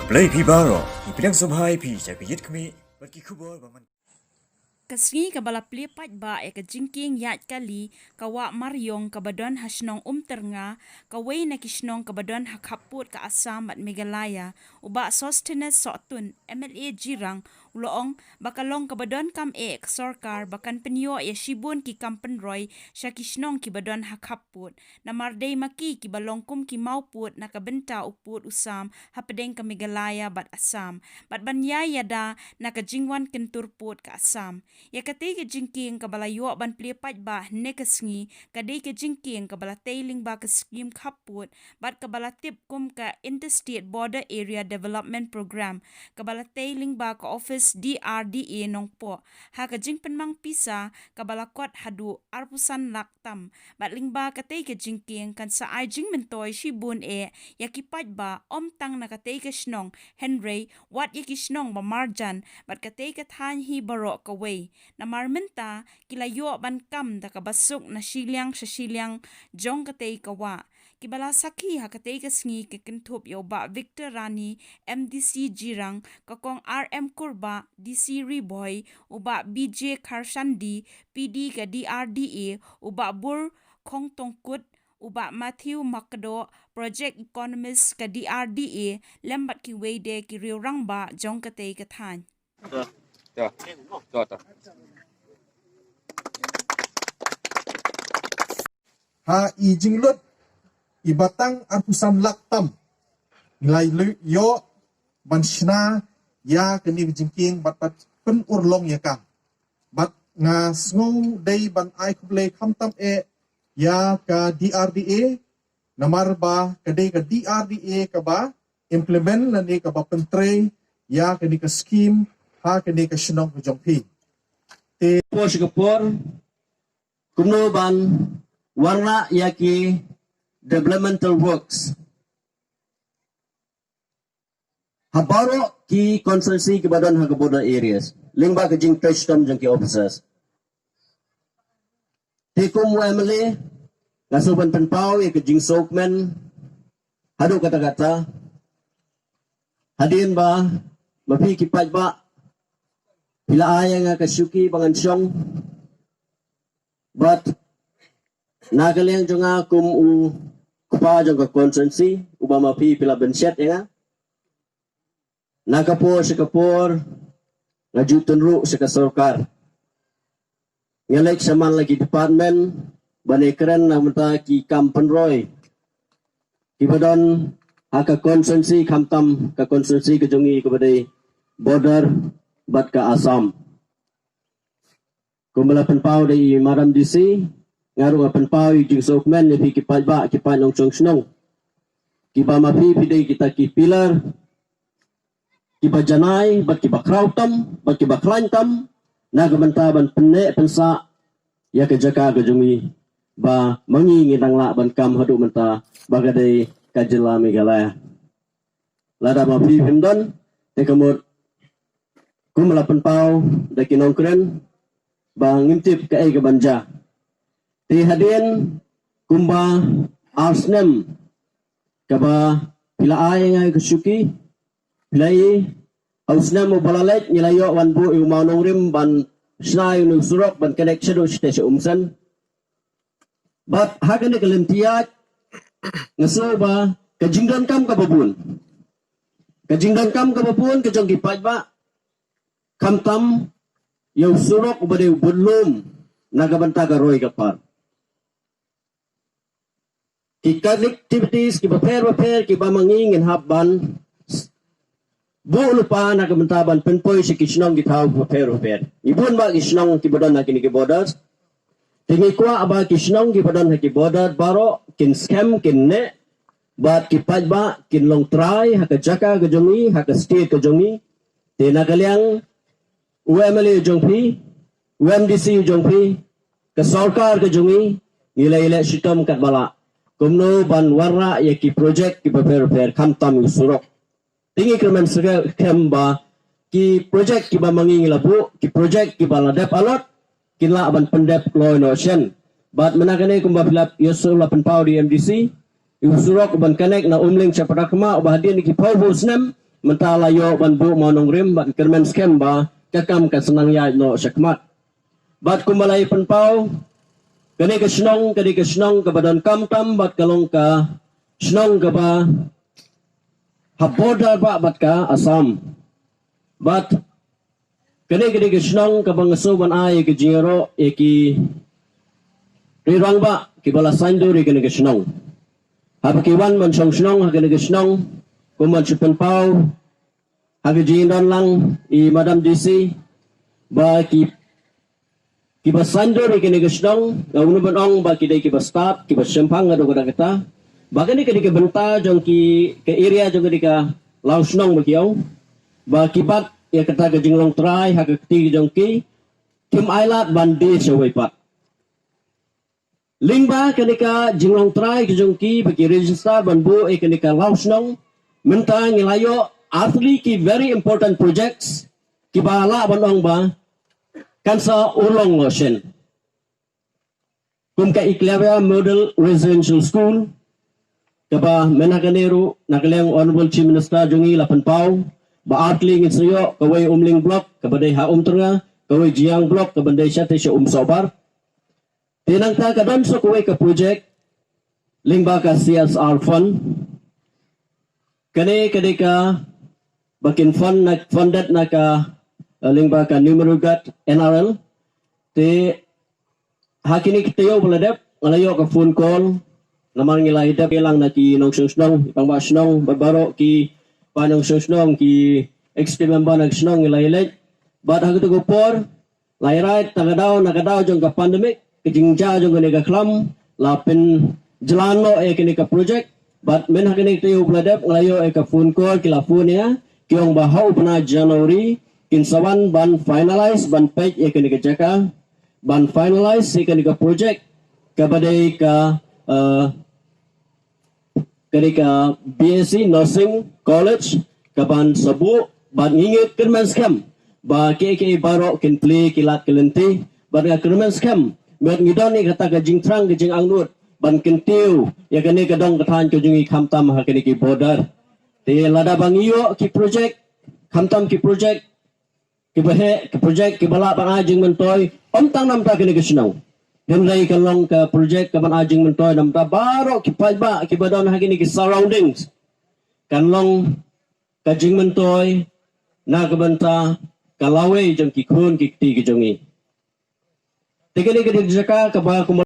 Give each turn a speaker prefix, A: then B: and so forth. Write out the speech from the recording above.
A: Play Pibaro, Ipidang Subhai Pija, Yit Kami, but Kikubo,
B: Kasngi kabala plipat ba e ka jingking yat kali kawa maryong kabadon hasnong ternga kaway na kisnong kabadon hakaput ka Assam at Meghalaya uba Sosthenes Sotun MLA Jirang uloong bakalong kabadon kam e sorkar bakan penyo e shibun ki kampen roy sya kisnong kibadon hakaput na marday maki kibalong kum ki mauput na kabenta uput usam hapedeng ka Meghalaya bat Assam bat banyaya da na ka jingwan kenturput ka Assam ya katay ka jingking kabala yo ban plipat ba ne kasngi kaday ka jingking kabala tailing ba ka scheme kaput bat kabala tip kum ka interstate border area development program kabala tailing ba ka office DRDA nongpo ha ka jingpen mang pisa kabala kot hadu arpusan laktam bat ling ba katay ka jingking kan sa ay jing mentoy shibun e yakipat ba omtang na katay ka shnong Henry wat yakishnong ba marjan bat katay ka thanhi baro kaway na marmenta kilayo ban kam da kabasok na silyang sa silyang jong katay kawa kibala sakhi ha katay kasngi kikintup yo ba Victor Rani MDC Jirang kakong RM Kurba DC Riboy uba BJ Karshandi PD ka DRDA uba Bur Kong Tongkut uba Matthew Makdo Project Economist ka DRDA lembat ki wede ki riurang ba jong katay kathan
C: ha ijinglut ibatang arpusan laktam nilai yo banshna ya keni jingking bat pen urlong ya kam bat nga sngo day ban ai kuble kamtam e ya ka DRDA namar ba kadai ka DRDA ka ba implement na ni ka ba pentre ya keni ka scheme ha keni ka shnong jongpi te
D: Poshkapur kuno ban warna yaki developmental works habaro ki consultancy ki badan ha border areas lingba ka jing touchstom jang ki officers tekum MLA ngasuban penpau ya ka jing sokmen hadu kata-kata hadin ba mapi ki paj ba pila aya nga kasyuki bangan syong but nagaling jonga kum kupa jong ka consultancy uba mapi pila benset ya nagapor sa kapor ngajutan ru sa kasorkar ngalek sa man lagi department banekren na mata ki kampenroy ibadon aka consultancy kamtam ka consultancy ka jongi kabadai border bat ka Assam kumala penpau dari maram DC ngaru penpau jing sokmen ni kipat ba kipat nong chong snong kiba mapi pidai kita ki pilar kiba janai bat kiba krautam bat kiba klantam nagabantaban penne pensa ya ke jaka ke jungi ba mangi ngidang la ban kam hadu menta bagadai kajela Meghalaya lada mapi pindon tekamut kumala penpau daki nongkren ba ngintip ka ay kabanja ti hadin kumba arsnem kaba pila ay ngay kasyuki pilai ausnem mo balalet nilayo wan bu umanong rim ban snai nung surok ban connection o station umsan but hagan ni kalimtiyat ngaso ba kajingdan kam kababun kajong gipaj ba kamtam yaw surok ubade budlum nagabanta garoy kapar ki activities ki prepare ki ba mangingin habban bu lupa nagabantaban penpoy si kisnong gitaw prepare ibun ba kisnong ki bodan na kini ki borders tingi kwa aba kisnong ki bodan ha ki border baro kin scam kin ne bat ki pajba kin long try ha ka jaka ka jongi ha ka state ka jongi te nagalyang UMLA jongpi UMDC jongpi ka sarkar ka jongi ila shitam kat bala kumno ban warna ya ki project ki prepare kamtam surok tingi kremen skem ba ki project ki ba mangi labu ki project ki bala dep alot kinla ban pendep law ocean bat menagane kumba pilap yosul penpau di MDC usurok ban connect na umling sa parakma ubahdian ki pau bosnem mentala yo ban bu monong rim ban kermen skem ba kakam ka senang ya no syakmat bat kumalay penpau kani ka snong ka badan kam tam bat kalong ka snong ka ba haboda ba bat ka asam bat kani ka snong ka bang suban ay ka jingero eki rirang ba ki bala sandu ri kani ka snong hapakiwan man snong ha kani ka snong kuman penpau hagi jindan lang i Madam DC ba ki basando ri kini gesdong ngunu banong ba ki dai ki start ki sempang ngado kada kata ba kini kini ke benta jong ki ke area jong di ka lausnong ba kiau ba kibat ya kata ke jinglong try hagi ti jong ki kim ailat bandi sewai pat lingba kini ka jinglong try ke jong ki ba ki register banbu e kini ka lausnong mentang ilayo Asli ki very important projects ki bala banong ba kansa ulong ocean kum ka iklawya model residential school kaba menaganeru naglayang honorable chief minister jungi lapan pau ba atling insayo kaway umling block kabadai ha umtranga kaway jiang block kabandai siya te siya sobar tinang ta kadon so kaway ka project lingba ka CSR fund kani ka bakin funded na ka lingba ka numero gat NRL te hakini kitayo baladep ngalayo ka phone call namang ngilay dep ilang na ki nong susnong ipang basnong babaro ki panong susnong ki extreme member nag snong ngilay but hagto gopor lay right nakadaw jong ka pandemic kijingja jong ka klam lapin jelano e kini ka project but men hakini kitayo baladep ngalayo e ka phone call kila phone ya kiong bahaw na January kinsawan ban finalize ban page ikan ka jaka ban finalize ikan ka project kabadai ka ka BSc Nursing College kaban sabu ban ngingit kermen scam ba ke baro kin play kilat kelenti ban ka kermen scam met ngidon ni kata ka jingtrang ka jing angnut ban kentiu ya kani kadang katan ko jungi khamtam ha kani ki border te lada bangiyo ki project khamtam ki project ki bahe ki project ki bala pang ajing mentoy omtang nam ta kini kesnau demlai kalong ka project ka ban ajing mentoy nam ta baro ki pajba ki badon ha kini ki surroundings kanlong ka jing mentoy na ka banta kalawe jong ki khun ki ti ki jongi te kini ki jaka ka ba